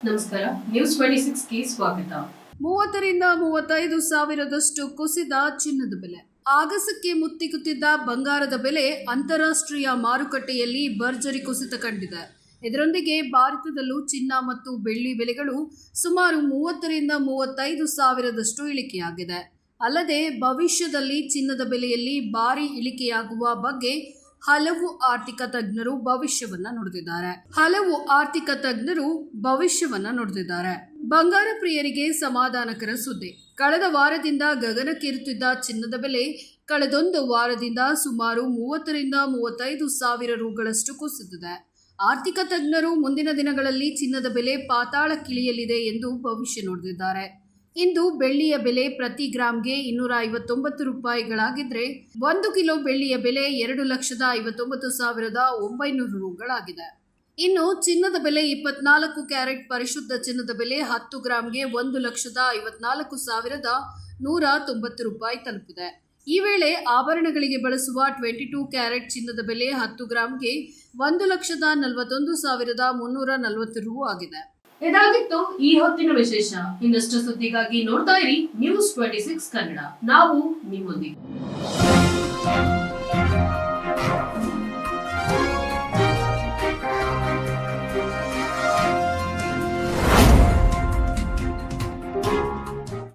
ನಮಸ್ಕಾರ, ನ್ಯೂಸ್ 26ಗೆ ಸ್ವಾಗತ. 30ರಿಂದ 35 ಸಾವಿರದಷ್ಟು ಕುಸಿದ ಚಿನ್ನದ ಬೆಲೆ. ಆಗಸಕ್ಕೆ ಮುತ್ತಿಗುತ್ತಿದ್ದ ಬಂಗಾರದ ಬೆಲೆ ಅಂತಾರಾಷ್ಟ್ರೀಯ ಮಾರುಕಟ್ಟೆಯಲ್ಲಿ ಭರ್ಜರಿ ಕುಸಿತ ಕಂಡಿದೆ. ಇದರೊಂದಿಗೆ ಭಾರತದಲ್ಲೂ ಚಿನ್ನ ಮತ್ತು ಬೆಳ್ಳಿ ಬೆಲೆಗಳು ಸುಮಾರು 30ರಿಂದ 35 ಸಾವಿರದಷ್ಟು ಇಳಿಕೆಯಾಗಿದೆ. ಅಲ್ಲದೆ ಭವಿಷ್ಯದಲ್ಲಿ ಚಿನ್ನದ ಬೆಲೆಯಲ್ಲಿ ಭಾರಿ ಇಳಿಕೆಯಾಗುವ ಬಗ್ಗೆ ಹಲವು ಆರ್ಥಿಕ ತಜ್ಞರು ಭವಿಷ್ಯವನ್ನ ನುಡಿದಿದ್ದಾರೆ. ಬಂಗಾರ ಪ್ರಿಯರಿಗೆ ಸಮಾಧಾನಕರ ಸುದ್ದಿ. ಕಳೆದ ವಾರದಿಂದ ಗಗನಕ್ಕೇರುತ್ತಿದ್ದ ಚಿನ್ನದ ಬೆಲೆ ಕಳೆದೊಂದು ವಾರದಿಂದ ಸುಮಾರು 30ರಿಂದ 35 ಸಾವಿರ ರುಗಳಷ್ಟು ಕುಸಿದಿದೆ. ಆರ್ಥಿಕ ತಜ್ಞರು ಮುಂದಿನ ದಿನಗಳಲ್ಲಿ ಚಿನ್ನದ ಬೆಲೆ ಪಾತಾಳಕ್ಕಿಳಿಯಲಿದೆ ಎಂದು ಭವಿಷ್ಯ ನುಡಿದಿದ್ದಾರೆ. ಇಂದು ಬೆಳ್ಳಿಯ ಬೆಲೆ ಪ್ರತಿ ಗ್ರಾಂಗೆ 259 ರೂಪಾಯಿಗಳಾಗಿದ್ರೆ 1 ಕಿಲೋ ಬೆಳ್ಳಿಯ ಬೆಲೆ 2,59,900 ರೂಗಳಾಗಿದೆ. ಇನ್ನು ಚಿನ್ನದ ಬೆಲೆ 24 ಕ್ಯಾರೆಟ್ ಪರಿಶುದ್ಧ ಚಿನ್ನದ ಬೆಲೆ 10 ಗ್ರಾಂಗೆ 1,54,190 ರೂಪಾಯಿ ತಲುಪಿದೆ. ಈ ವೇಳೆ ಆಭರಣಗಳಿಗೆ ಬಳಸುವ 22 ಕ್ಯಾರೆಟ್ ಚಿನ್ನದ ಬೆಲೆ 10 ಗ್ರಾಂಗೆ 1,41,340 ರು ಆಗಿದೆ. ಇದಾಗಿತ್ತು ಈ ಹೊತ್ತಿನ ವಿಶೇಷ. ಇನ್ನಷ್ಟು ಸುದ್ದಿಗಾಗಿ ನೋಡ್ತಾ ಇರಿ ನ್ಯೂಸ್ 26 ಕನ್ನಡ. ನಾವು ನಿಮ್ಮೊಂದಿಗೆ.